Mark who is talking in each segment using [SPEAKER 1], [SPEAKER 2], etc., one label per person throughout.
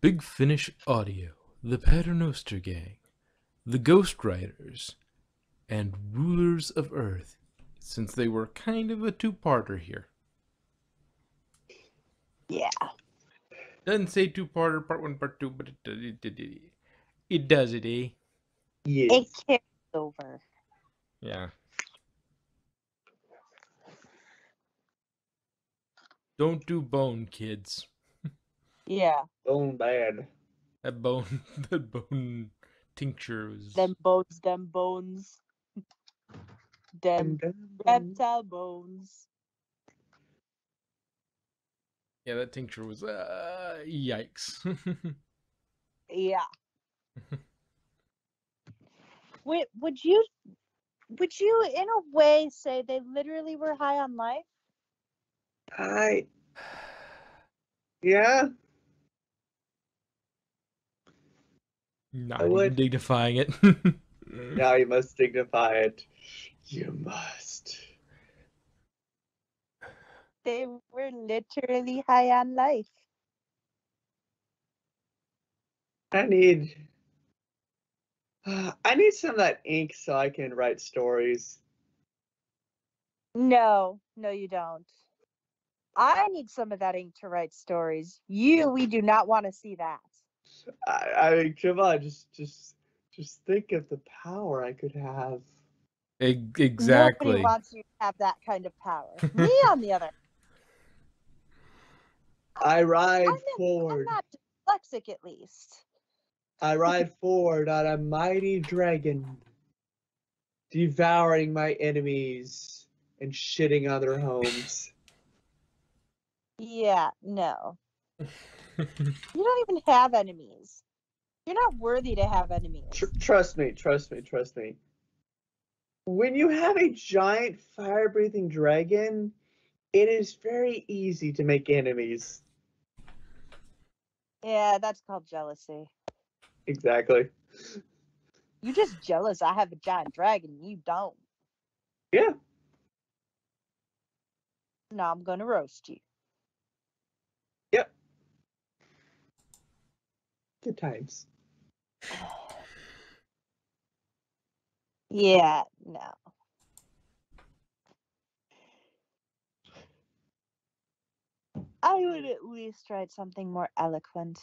[SPEAKER 1] Big Finish Audio, the Paternoster Gang, the Ghost Riders, and Rulers of Earth, since they were kind of a two-parter here.
[SPEAKER 2] Yeah.
[SPEAKER 1] Doesn't say two-parter, part one, part two, but it does it, eh?
[SPEAKER 3] Yes.
[SPEAKER 2] It carries over.
[SPEAKER 1] Yeah. Don't do bone, kids.
[SPEAKER 2] Yeah.
[SPEAKER 3] Bone bad.
[SPEAKER 1] That bone tincture was...
[SPEAKER 2] Them bones. Them reptile bones.
[SPEAKER 1] Yeah, that tincture was, yikes.
[SPEAKER 2] Yeah. Wait, would you in a way say they literally were high on life?
[SPEAKER 3] Yeah.
[SPEAKER 1] Not
[SPEAKER 3] I
[SPEAKER 1] even
[SPEAKER 3] would.
[SPEAKER 1] dignifying it.
[SPEAKER 3] Now you must dignify it. You must.
[SPEAKER 2] They were literally high on life.
[SPEAKER 3] I need some of that ink so I can write stories.
[SPEAKER 2] No, you don't. I need some of that ink to write stories. We do not want to see that.
[SPEAKER 3] I mean, come on, just think of the power I could have.
[SPEAKER 1] Exactly.
[SPEAKER 2] Nobody wants you to have that kind of power. Me, on the other.
[SPEAKER 3] I ride forward.
[SPEAKER 2] I'm not dyslexic, at least.
[SPEAKER 3] I ride forward on a mighty dragon, devouring my enemies and shitting on their homes.
[SPEAKER 2] Yeah, no. You don't even have enemies. You're not worthy to have enemies.
[SPEAKER 3] Trust me. When you have a giant fire-breathing dragon, it is very easy to make enemies.
[SPEAKER 2] Yeah, that's called jealousy.
[SPEAKER 3] Exactly.
[SPEAKER 2] You're just jealous I have a giant dragon and you don't.
[SPEAKER 3] Yeah.
[SPEAKER 2] Now I'm gonna roast you.
[SPEAKER 3] Yep. Good times.
[SPEAKER 2] Yeah, no. I would at least write something more eloquent.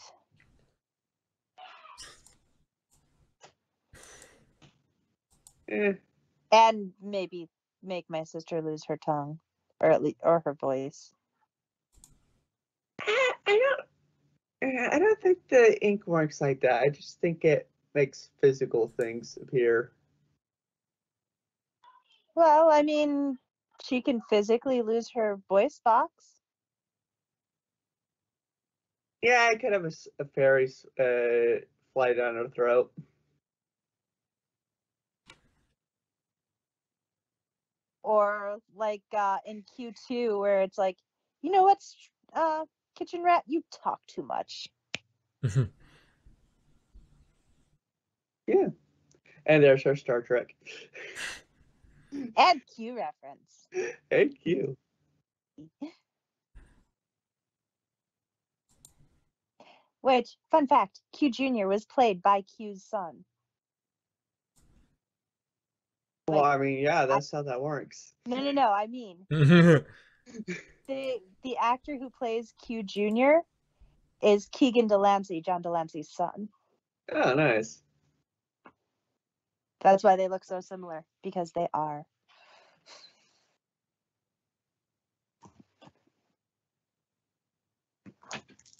[SPEAKER 2] And maybe make my sister lose her tongue, or her voice.
[SPEAKER 3] I don't think the ink works like that. I just think it makes physical things appear.
[SPEAKER 2] Well, I mean, she can physically lose her voice box.
[SPEAKER 3] Yeah, I could have a fairy fly down her throat.
[SPEAKER 2] Or like in Q2 where it's like, you know what's kitchen rat, you talk too much.
[SPEAKER 3] Yeah. And there's our Star Trek.
[SPEAKER 2] And Q reference.
[SPEAKER 3] And Q.
[SPEAKER 2] Which, fun fact, Q Jr. was played by Q's son.
[SPEAKER 3] Well, I mean, yeah, that's how that works.
[SPEAKER 2] No, I mean, the actor who plays Q Jr. is Keegan Delancey, John Delancey's son.
[SPEAKER 3] Oh, nice.
[SPEAKER 2] That's why they look so similar, because they are.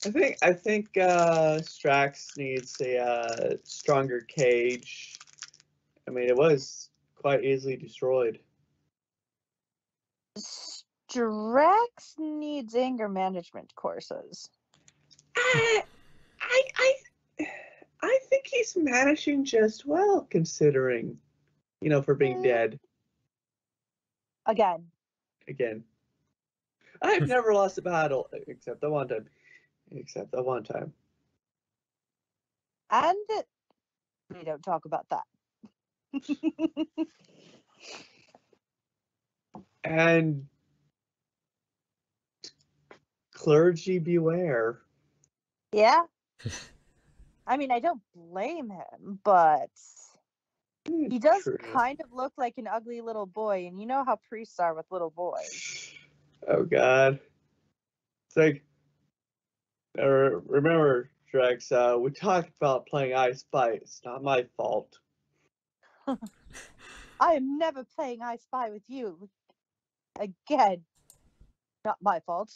[SPEAKER 3] I think Strax needs a stronger cage. I mean, it was quite easily destroyed.
[SPEAKER 2] Strax needs anger management courses.
[SPEAKER 3] I think he's managing just well, considering, for being dead.
[SPEAKER 2] Again.
[SPEAKER 3] I've never lost a battle, except the one time.
[SPEAKER 2] And we don't talk about that.
[SPEAKER 3] And clergy beware.
[SPEAKER 2] Yeah, I mean, I don't blame him, but he does
[SPEAKER 3] True.
[SPEAKER 2] kind of look like an ugly little boy, and you know how priests are with little boys.
[SPEAKER 3] Oh God. It's like, remember, Drex, we talked about playing I Spy. It's not my fault.
[SPEAKER 2] I am never playing I Spy with you again. Not my fault.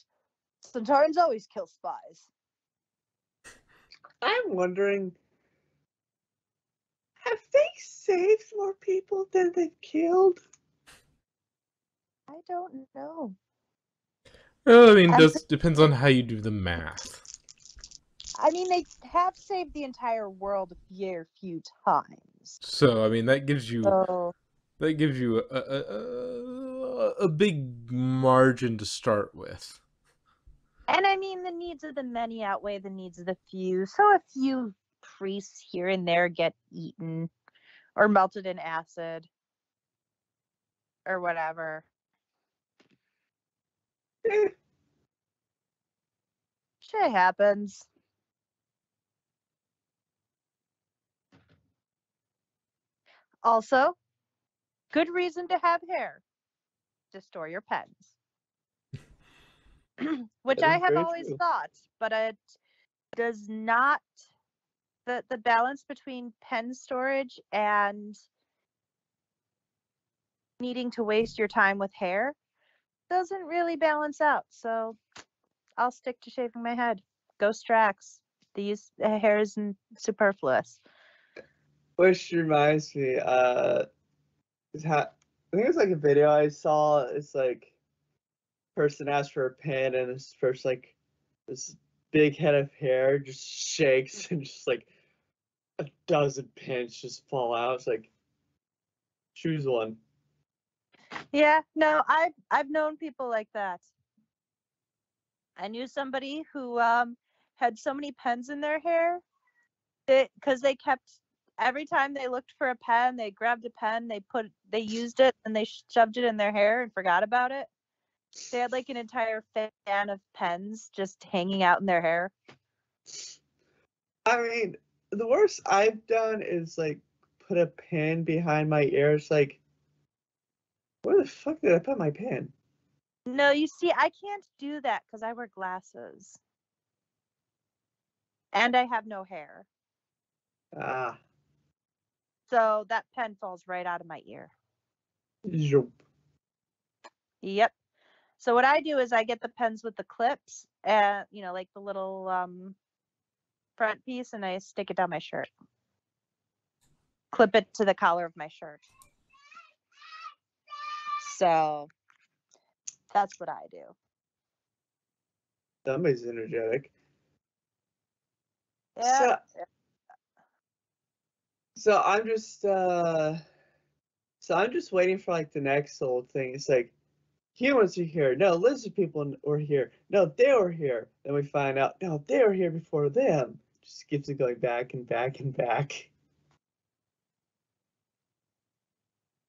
[SPEAKER 2] Centaurans always kill spies.
[SPEAKER 3] I'm wondering, have they saved more people than they've killed?
[SPEAKER 2] I don't know.
[SPEAKER 1] Well, I mean,
[SPEAKER 2] I'm
[SPEAKER 1] does depends on how you do the math.
[SPEAKER 2] I mean, they have saved the entire world a fair few times.
[SPEAKER 1] So, I mean, that gives you
[SPEAKER 2] So,
[SPEAKER 1] a big margin to start with.
[SPEAKER 2] and I mean, the needs of the many outweigh the needs of the few. So a few priests here and there get eaten or melted in acid or whatever.
[SPEAKER 3] Eh,
[SPEAKER 2] Shit happens. Also, good reason to have hair to store your pens. Which
[SPEAKER 3] that
[SPEAKER 2] I
[SPEAKER 3] is
[SPEAKER 2] have
[SPEAKER 3] very
[SPEAKER 2] always
[SPEAKER 3] true.
[SPEAKER 2] thought, but it does not the balance between pen storage and needing to waste your time with hair doesn't really balance out. So I'll stick to shaving my head. Ghost tracks. These hair isn't superfluous.
[SPEAKER 3] Which reminds me, I think it's like a video I saw. It's like person asked for a pen, and this first like this big head of hair just shakes, and just like a dozen pins just fall out. It's like, choose one.
[SPEAKER 2] Yeah, no, I've known people like that. I knew somebody who had so many pens in their hair that because they kept every time they looked for a pen, they grabbed a pen, they used it, and they shoved it in their hair and forgot about it. They had like an entire fan of pens just hanging out in their hair.
[SPEAKER 3] I mean, the worst I've done is like put a pin behind my ear. It's like, where the fuck did I put my pin?
[SPEAKER 2] No, you see, I can't do that because I wear glasses and I have no hair.
[SPEAKER 3] Ah,
[SPEAKER 2] So that pen falls right out of my ear.
[SPEAKER 3] zoop.
[SPEAKER 2] Yep. So what I do is I get the pens with the clips and like the little front piece, and I stick it down my shirt. Clip it to the collar of my shirt. So that's what I do.
[SPEAKER 3] Somebody's energetic.
[SPEAKER 2] Yeah.
[SPEAKER 3] So I'm just waiting for like the next old thing. It's like humans are here. No, lizard people were here. No, they were here. Then we find out, no, they were here before them. Just keeps it going back and back and back.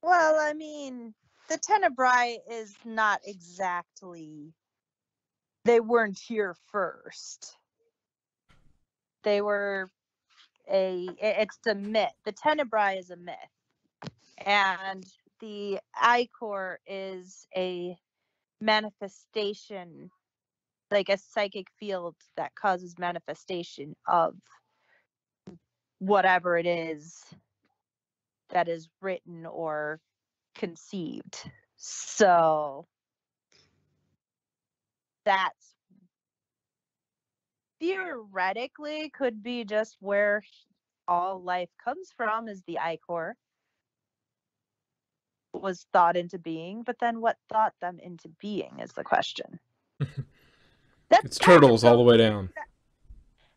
[SPEAKER 2] Well, I mean, the Tenebrae is not exactly. They weren't here first. They were it's a myth. The Tenebrae is a myth. And the Ichor is a manifestation, like a psychic field that causes manifestation of whatever it is that is written or conceived. So that's theoretically could be just where all life comes from, is the Ichor was thought into being, but then what thought them into being is the question.
[SPEAKER 1] It's turtles all the way down.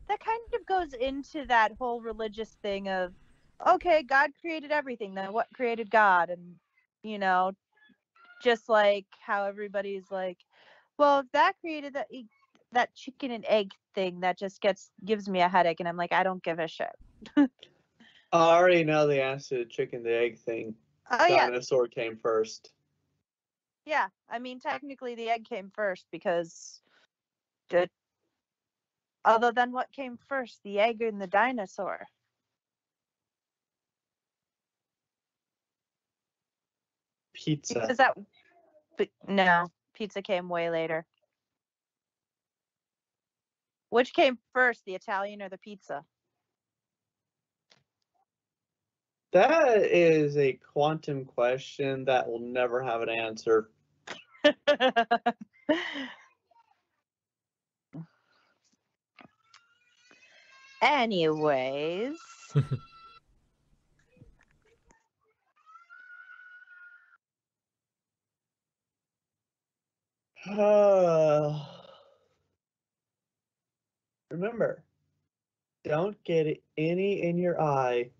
[SPEAKER 2] That kind of goes into that whole religious thing of, okay, God created everything, then what created God? And just like how everybody's like, well, if that created that chicken and egg thing, that just gives me a headache, and I'm like, I don't give a shit.
[SPEAKER 3] I already know the answer to the chicken the egg thing.
[SPEAKER 2] Oh yeah,
[SPEAKER 3] Dinosaur came first.
[SPEAKER 2] yeah. I mean, technically, the egg came first because the Although then what came first, the egg and the dinosaur?
[SPEAKER 3] Pizza.
[SPEAKER 2] Because no, pizza came way later. Which came first, the Italian or the pizza?
[SPEAKER 3] That is a quantum question that will never have an answer.
[SPEAKER 2] Anyways.
[SPEAKER 3] Remember, don't get any in your eye.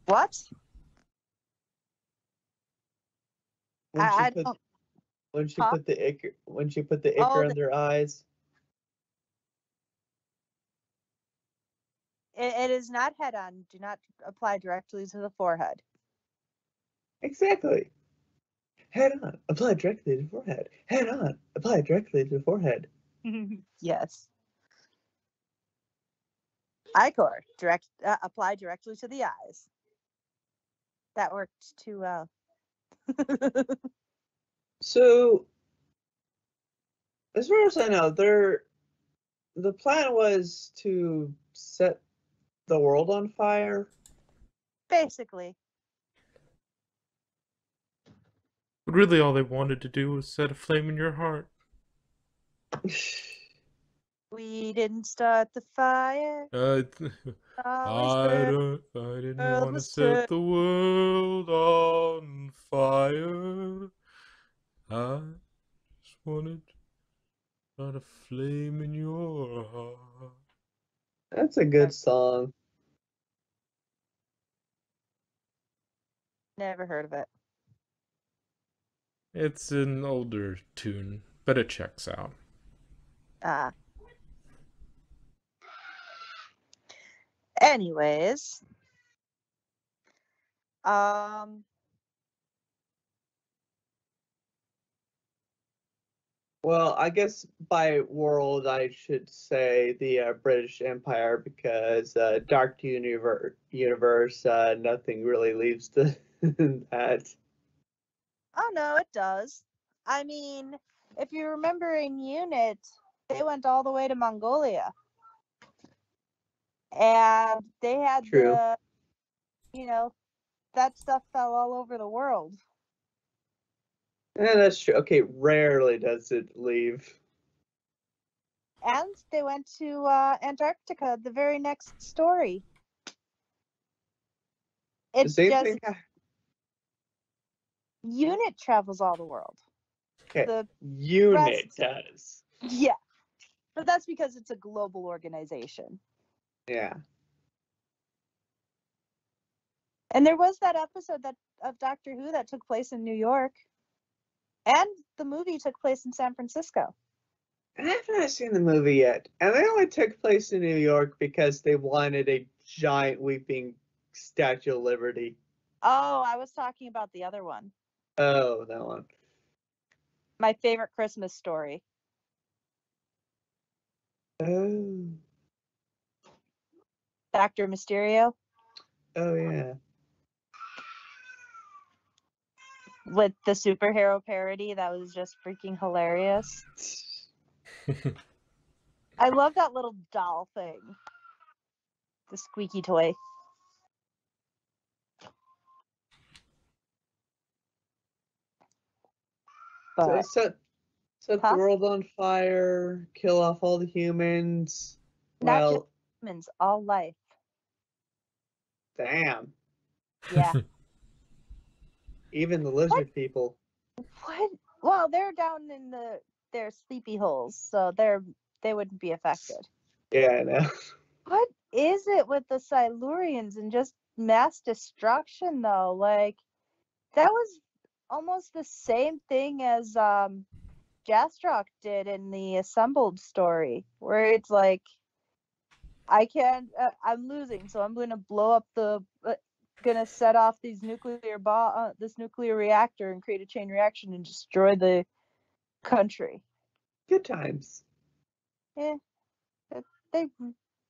[SPEAKER 2] What?
[SPEAKER 3] When she
[SPEAKER 2] I
[SPEAKER 3] put
[SPEAKER 2] don't.
[SPEAKER 3] when she
[SPEAKER 2] Huh?
[SPEAKER 3] put the ichor
[SPEAKER 2] Oh,
[SPEAKER 3] in their eyes.
[SPEAKER 2] It is not head on. Do not apply directly to the forehead.
[SPEAKER 3] Exactly. Head on, apply directly to the forehead. Head on, apply directly to the forehead.
[SPEAKER 2] Yes. Icor, apply directly to the eyes. That worked too well.
[SPEAKER 3] So, as far as I know, the plan was to set the world on fire.
[SPEAKER 2] Basically.
[SPEAKER 1] But really, all they wanted to do was set a flame in your heart.
[SPEAKER 2] We didn't start the fire.
[SPEAKER 1] I didn't want to set the world on fire. I just wanted to start a flame in your heart.
[SPEAKER 3] That's a good song.
[SPEAKER 2] Never heard of it.
[SPEAKER 1] It's an older tune, but it checks out.
[SPEAKER 2] Anyways.
[SPEAKER 3] Well, I guess by world I should say the British Empire, because Dark Universe, nothing really leads to that.
[SPEAKER 2] Oh no, it does. I mean, if you remember in Unit, they went all the way to Mongolia. And they had
[SPEAKER 3] True.
[SPEAKER 2] that stuff fell all over the world.
[SPEAKER 3] Yeah, that's true. Okay, rarely does it leave.
[SPEAKER 2] And they went to Antarctica, the very next story. It's
[SPEAKER 3] Same
[SPEAKER 2] just
[SPEAKER 3] thing.
[SPEAKER 2] Unit travels all the world.
[SPEAKER 3] Okay,
[SPEAKER 2] The
[SPEAKER 3] Unit does.
[SPEAKER 2] Yeah. But that's because it's a global organization.
[SPEAKER 3] Yeah.
[SPEAKER 2] And there was that episode of Doctor Who that took place in New York. And the movie took place in San Francisco.
[SPEAKER 3] I have not seen the movie yet. And they only took place in New York because they wanted a giant weeping Statue of Liberty.
[SPEAKER 2] Oh, I was talking about the other one.
[SPEAKER 3] Oh, that one.
[SPEAKER 2] My favorite Christmas story.
[SPEAKER 3] Oh.
[SPEAKER 2] Dr. Mysterio.
[SPEAKER 3] Oh, yeah.
[SPEAKER 2] With the superhero parody, that was just freaking hilarious. I love that little doll thing. The squeaky toy. But,
[SPEAKER 3] So set the world on fire, kill off all the humans.
[SPEAKER 2] Not just humans, all life.
[SPEAKER 3] Damn.
[SPEAKER 2] Yeah.
[SPEAKER 3] Even the lizard people.
[SPEAKER 2] What? Well, they're down in their sleepy holes, so they wouldn't be affected.
[SPEAKER 3] Yeah, I know.
[SPEAKER 2] What is it with the Silurians and just mass destruction though? Like, that was almost the same thing as Jastrock did in the Assembled story, where it's like, I'm losing, so I'm gonna blow up gonna set off these this nuclear reactor and create a chain reaction and destroy the country.
[SPEAKER 3] Good times.
[SPEAKER 2] Eh, they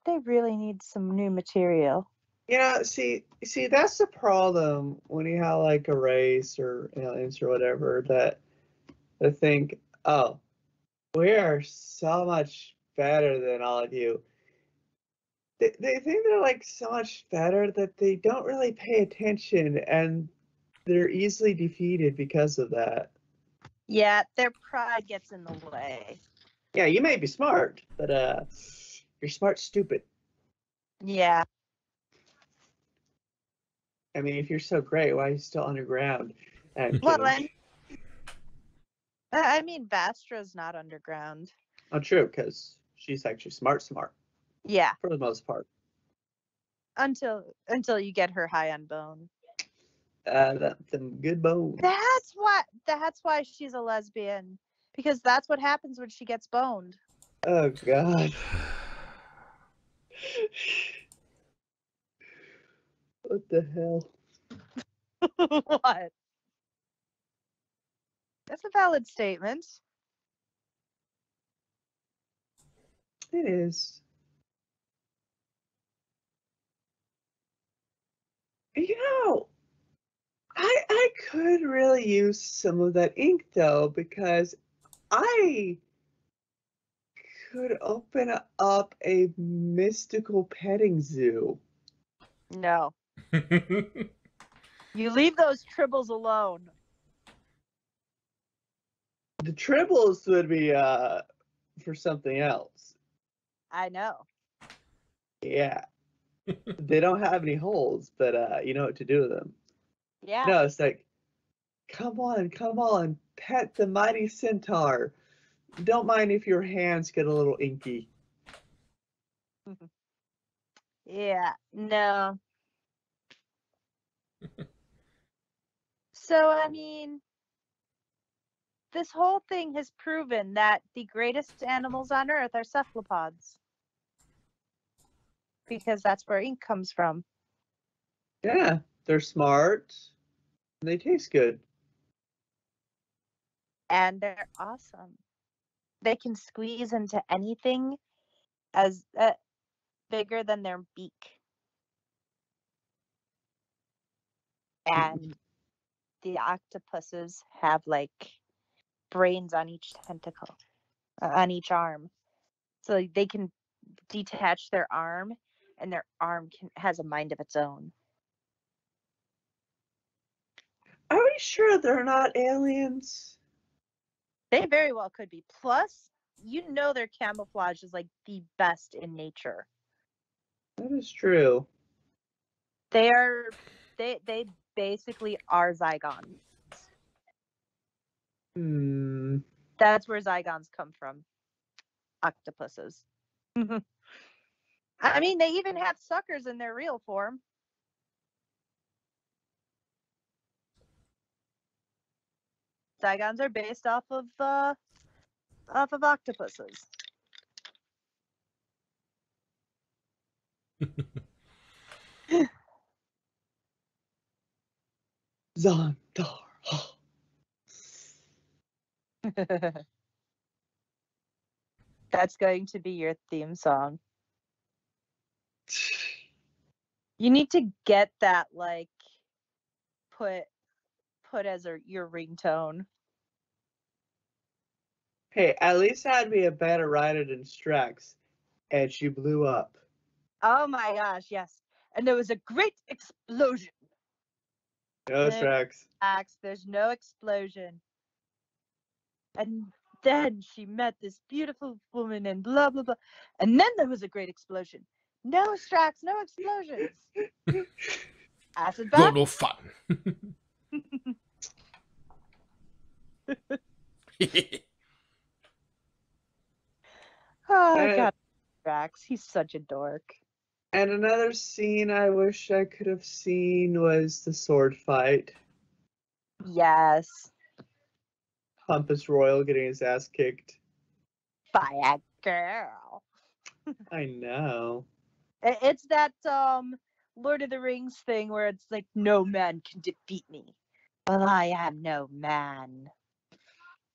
[SPEAKER 2] they really need some new material.
[SPEAKER 3] Yeah, see, that's the problem when you have like a race or aliens or whatever that they think, oh, we are so much better than all of you. They think they're like so much better that they don't really pay attention and they're easily defeated because of that.
[SPEAKER 2] Yeah, their pride gets in the way.
[SPEAKER 3] Yeah, you may be smart, but you're smart stupid.
[SPEAKER 2] Yeah.
[SPEAKER 3] I mean, if you're so great, why are you still underground? I'm
[SPEAKER 2] Well,
[SPEAKER 3] kidding.
[SPEAKER 2] I mean, Vastra's not underground.
[SPEAKER 3] Oh, true, because she's actually smart
[SPEAKER 2] Yeah,
[SPEAKER 3] for the most part.
[SPEAKER 2] until you get her high on bone.
[SPEAKER 3] Them good bones.
[SPEAKER 2] That's why she's a lesbian, because that's what happens when she gets boned.
[SPEAKER 3] Oh God. What the hell?
[SPEAKER 2] What? That's a valid statement.
[SPEAKER 3] It is. You know, I could really use some of that ink though, because I could open up a mystical petting zoo.
[SPEAKER 2] No, you leave those tribbles alone.
[SPEAKER 3] The tribbles would be for something else.
[SPEAKER 2] I know.
[SPEAKER 3] Yeah. They don't have any holes, but you know what to do with them.
[SPEAKER 2] Yeah.
[SPEAKER 3] No, it's like, come on, pet the mighty centaur. Don't mind if your hands get a little inky.
[SPEAKER 2] Yeah. No. So, I mean, this whole thing has proven that the greatest animals on Earth are cephalopods. Because that's where ink comes from.
[SPEAKER 3] Yeah, they're smart. And they taste good.
[SPEAKER 2] And they're awesome. They can squeeze into anything as bigger than their beak. And the octopuses have like brains on each tentacle, on each arm. So they can detach their arm, and their arm has a mind of its own.
[SPEAKER 3] Are we sure they're not aliens?
[SPEAKER 2] They very well could be. Plus, you know their camouflage is like the best in nature.
[SPEAKER 3] That is true.
[SPEAKER 2] They basically are Zygons.
[SPEAKER 3] Hmm.
[SPEAKER 2] That's where Zygons come from. Octopuses. I mean, they even have suckers in their real form. Zygons are based off of octopuses.
[SPEAKER 3] Zondar.
[SPEAKER 2] That's going to be your theme song. You need to get that like put as your ringtone.
[SPEAKER 3] Hey, at least I'd be a better writer than Strax. And she blew up.
[SPEAKER 2] Oh my gosh, yes. And there was a great explosion.
[SPEAKER 3] No, Strax.
[SPEAKER 2] There's no explosion. And then she met this beautiful woman and blah blah blah. And then there was a great explosion. No, Strax, no explosions. Acid
[SPEAKER 1] Got
[SPEAKER 2] bath.
[SPEAKER 1] no fun.
[SPEAKER 2] Oh god, Strax, he's such a dork.
[SPEAKER 3] And another scene I wish I could have seen was the sword fight.
[SPEAKER 2] Yes.
[SPEAKER 3] Pompous Royal getting his ass kicked.
[SPEAKER 2] By a girl.
[SPEAKER 3] I know.
[SPEAKER 2] It's that Lord of the Rings thing where it's like no man can defeat me. Well, I am no man.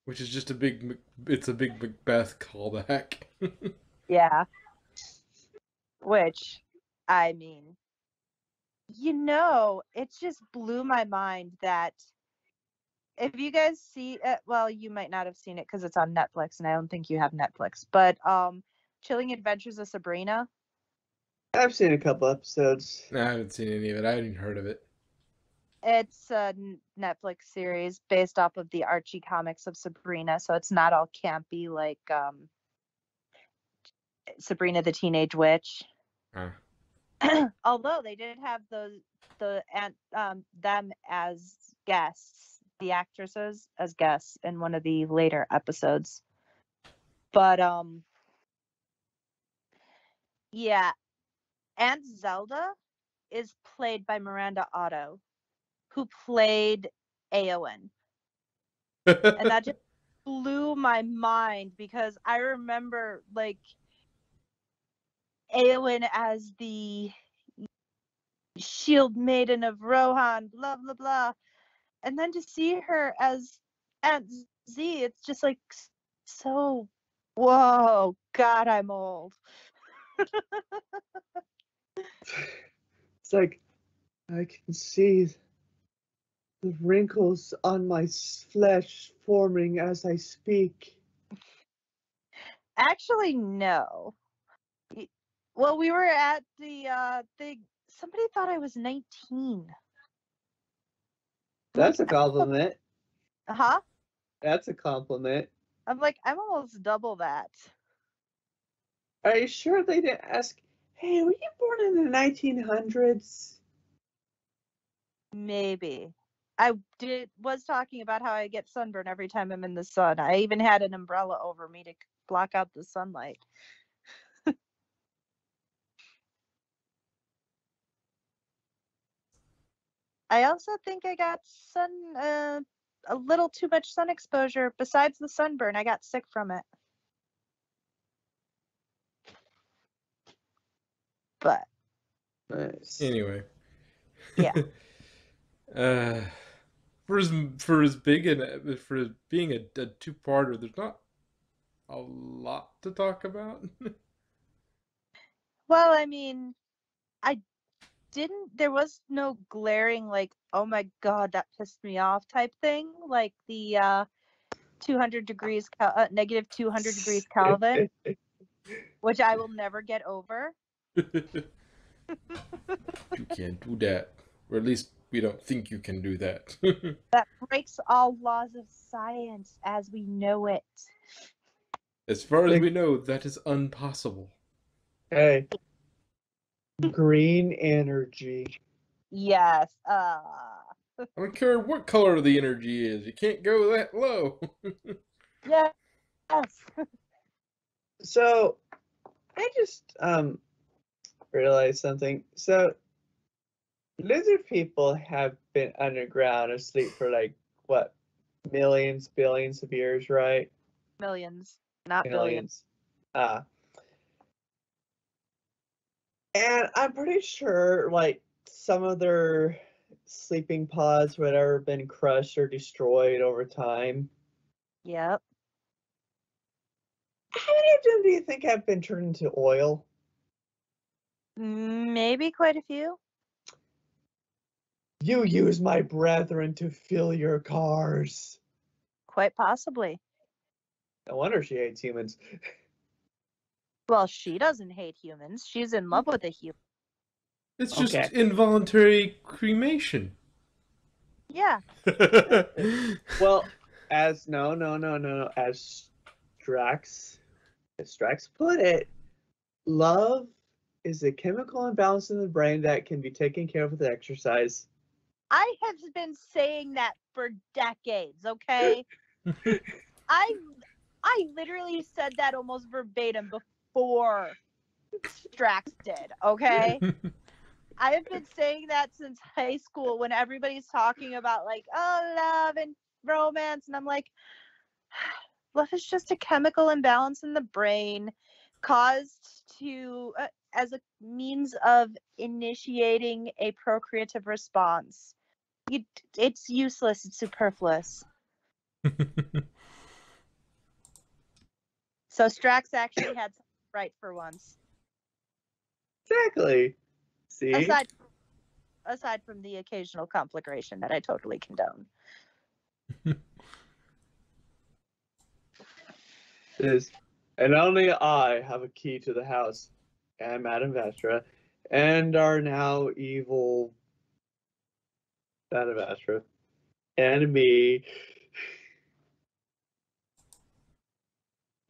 [SPEAKER 1] Which is just it's a big Macbeth callback.
[SPEAKER 2] Yeah. Which, I mean, it just blew my mind that if you guys see it, well, you might not have seen it because it's on Netflix, and I don't think you have Netflix, but Chilling Adventures of Sabrina.
[SPEAKER 3] I've seen a couple episodes.
[SPEAKER 1] No, I haven't seen any of it. I hadn't heard of it.
[SPEAKER 2] It's a Netflix series based off of the Archie comics of Sabrina, so it's not all campy like Sabrina the Teenage Witch.
[SPEAKER 1] Huh.
[SPEAKER 2] Although they did have them as guests, the actresses as guests in one of the later episodes. But yeah, Aunt Zelda is played by Miranda Otto, who played Eowyn. And that just blew my mind because I remember like Eowyn as the shield maiden of Rohan, blah blah blah. And then to see her as Aunt Z, it's just like so whoa, God, I'm old.
[SPEAKER 3] It's like I can see the wrinkles on my flesh forming as I speak.
[SPEAKER 2] Actually, no. Well, we were at the thing. Somebody thought I was 19.
[SPEAKER 3] That's a compliment.
[SPEAKER 2] Huh?
[SPEAKER 3] That's a compliment.
[SPEAKER 2] I'm like, I'm almost double that.
[SPEAKER 3] Are you sure they didn't ask, hey, were you born in the 1900s?
[SPEAKER 2] Maybe. I was talking about how I get sunburn every time I'm in the sun. I even had an umbrella over me to block out the sunlight. I also think I got a little too much sun exposure. Besides the sunburn, I got sick from it. But
[SPEAKER 3] Nice.
[SPEAKER 1] Anyway.
[SPEAKER 2] yeah.
[SPEAKER 1] For as big and for being a two-parter, there's not a lot to talk about.
[SPEAKER 2] Well, I mean, there was no glaring like, oh my God, that pissed me off type thing. Like the 200 degrees, negative 200 degrees Kelvin, which I will never get over.
[SPEAKER 1] You can't do that. Or at least we don't think you can do that.
[SPEAKER 2] That breaks all laws of science as we know it.
[SPEAKER 1] As far as we know, that is impossible.
[SPEAKER 3] Hey, green energy.
[SPEAKER 2] Yes.
[SPEAKER 1] I don't care what color the energy is. You can't go that low.
[SPEAKER 2] Yes.
[SPEAKER 3] So, I just realized something. So, lizard people have been underground asleep for like what, millions, billions of years, right?
[SPEAKER 2] Millions, not billions.
[SPEAKER 3] Millions. And I'm pretty sure like some of their sleeping pods would ever been crushed or destroyed over time.
[SPEAKER 2] Yep.
[SPEAKER 3] How many of them do you think have been turned into oil?
[SPEAKER 2] Maybe quite a few.
[SPEAKER 3] You use my brethren to fill your cars.
[SPEAKER 2] Quite possibly.
[SPEAKER 3] No wonder she hates humans.
[SPEAKER 2] Well, she doesn't hate humans. She's in love with a human.
[SPEAKER 1] It's just
[SPEAKER 3] Okay.
[SPEAKER 1] involuntary cremation.
[SPEAKER 2] Yeah.
[SPEAKER 3] Well, as Strax put it, love is a chemical imbalance in the brain that can be taken care of with exercise.
[SPEAKER 2] I have been saying that for decades, okay? I literally said that almost verbatim before Strax did, okay? I have been saying that since high school when everybody's talking about like, oh, love and romance, and I'm like, love is just a chemical imbalance in the brain caused to as a means of initiating a procreative response. It's useless. It's superfluous. So Strax actually had something right for once.
[SPEAKER 3] Exactly. See?
[SPEAKER 2] Aside from the occasional conflagration that I totally condone.
[SPEAKER 3] And only I have a key to the house, and Madame Vastra, and our now evil Madame Vastra, and me.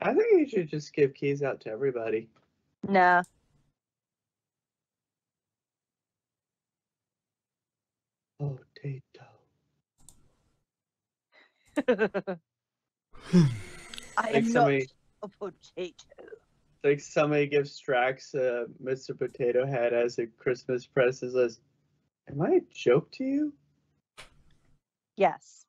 [SPEAKER 3] I think you should just give keys out to everybody.
[SPEAKER 2] Nah.
[SPEAKER 3] Potato.
[SPEAKER 2] I
[SPEAKER 3] Like
[SPEAKER 2] am not
[SPEAKER 3] somebody,
[SPEAKER 2] a potato.
[SPEAKER 3] like somebody gives Strax Mr. Potato Head as a Christmas present. Says, "Am I a joke to you?"
[SPEAKER 2] Yes.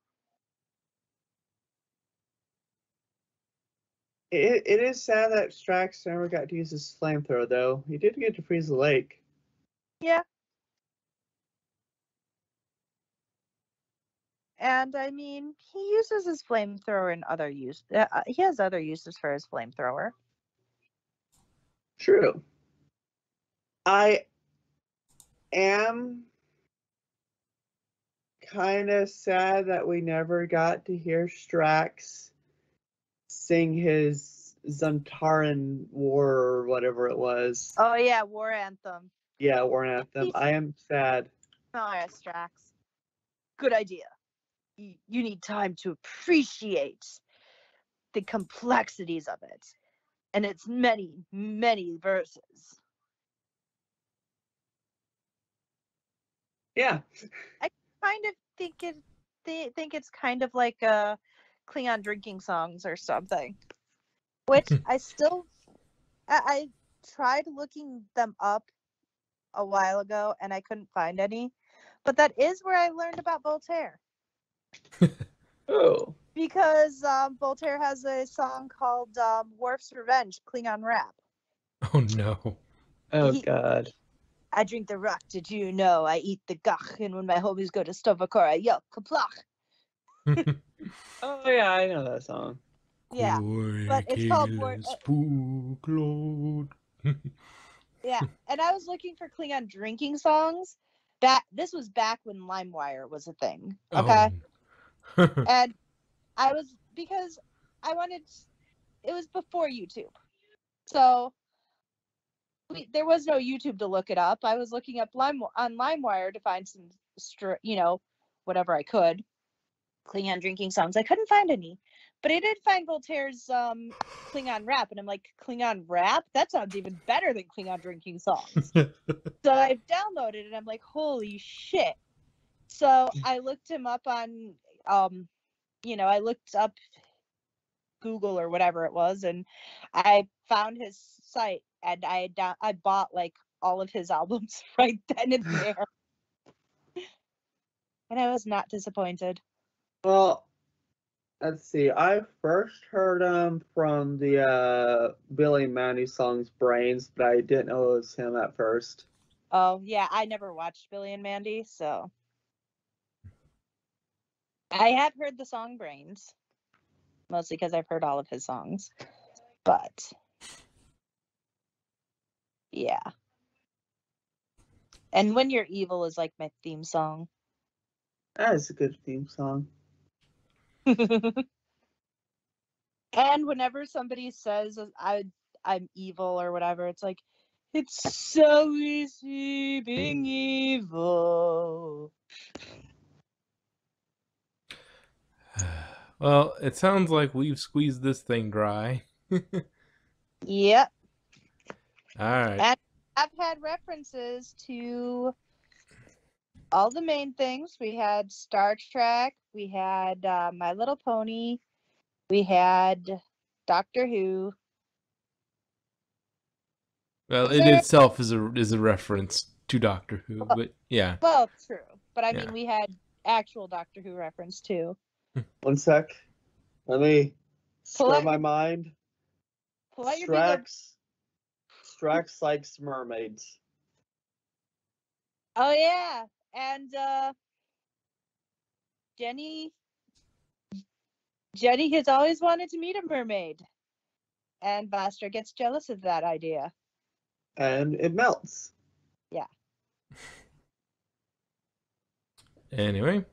[SPEAKER 3] It is sad that Strax never got to use his flamethrower, though. He did get to freeze the lake.
[SPEAKER 2] Yeah. And I mean, he uses his flamethrower in other use. He has other uses for his flamethrower.
[SPEAKER 3] True. I am kind of sad that we never got to hear Strax sing his Zuntaran War or whatever it was.
[SPEAKER 2] Oh yeah, War Anthem.
[SPEAKER 3] Yeah, War Anthem. I am sad.
[SPEAKER 2] Oh yeah, Strax. Good idea. You need time to appreciate the complexities of it and its many, many verses.
[SPEAKER 3] Yeah.
[SPEAKER 2] I kind of think it's kind of like Klingon drinking songs or something. Which I tried looking them up a while ago and I couldn't find any. But that is where I learned about Voltaire.
[SPEAKER 3] Oh.
[SPEAKER 2] Because Voltaire has a song called Worf's Revenge, Klingon rap.
[SPEAKER 1] Oh no.
[SPEAKER 3] Oh God.
[SPEAKER 2] I drink the rock, did you know? I eat the gach, and when my homies go to Stovakor, I yell, kaplach.
[SPEAKER 3] Oh yeah, I know that song.
[SPEAKER 2] Yeah, but it's called
[SPEAKER 1] Spookload.
[SPEAKER 2] Yeah, and I was looking for Klingon drinking songs. This was back when LimeWire was a thing. Okay, and because I wanted. It was before YouTube, so there was no YouTube to look it up. I was looking up on LimeWire to find some, whatever I could. Klingon drinking songs. I couldn't find any, but I did find Voltaire's Klingon rap, and I'm like, Klingon rap? That sounds even better than Klingon drinking songs. So I downloaded it, and I'm like, holy shit. So I looked him up on, I looked up Google or whatever it was, and I found his site, and I bought like all of his albums right then and there. And I was not disappointed.
[SPEAKER 3] Well, let's see. I first heard him from the Billy Mandy songs "Brains," but I didn't know it was him at first.
[SPEAKER 2] Oh yeah, I never watched Billy and Mandy, so I have heard the song Brains, mostly because I've heard all of his songs. But yeah. And When You're Evil is like my theme song.
[SPEAKER 3] That is a good theme song.
[SPEAKER 2] And whenever somebody says I'm evil or whatever, it's like, it's so easy being evil.
[SPEAKER 1] Well, it sounds like we've squeezed this thing dry.
[SPEAKER 2] Yep.
[SPEAKER 1] All right.
[SPEAKER 2] And I've had references to all the main things. We had Star Trek, we had My Little Pony, we had Doctor Who.
[SPEAKER 1] Well, it itself is a reference to Doctor Who, but yeah.
[SPEAKER 2] Well, true. But I
[SPEAKER 1] Yeah.
[SPEAKER 2] mean, we had actual Doctor Who reference too.
[SPEAKER 3] One sec. Let me
[SPEAKER 2] Pull
[SPEAKER 3] stir
[SPEAKER 2] out
[SPEAKER 3] my
[SPEAKER 2] your-
[SPEAKER 3] mind.
[SPEAKER 2] Pull out your bigger.
[SPEAKER 3] Strax likes mermaids.
[SPEAKER 2] Oh yeah, and Jenny has always wanted to meet a mermaid. And Buster gets jealous of that idea.
[SPEAKER 3] And it melts.
[SPEAKER 1] Anyway,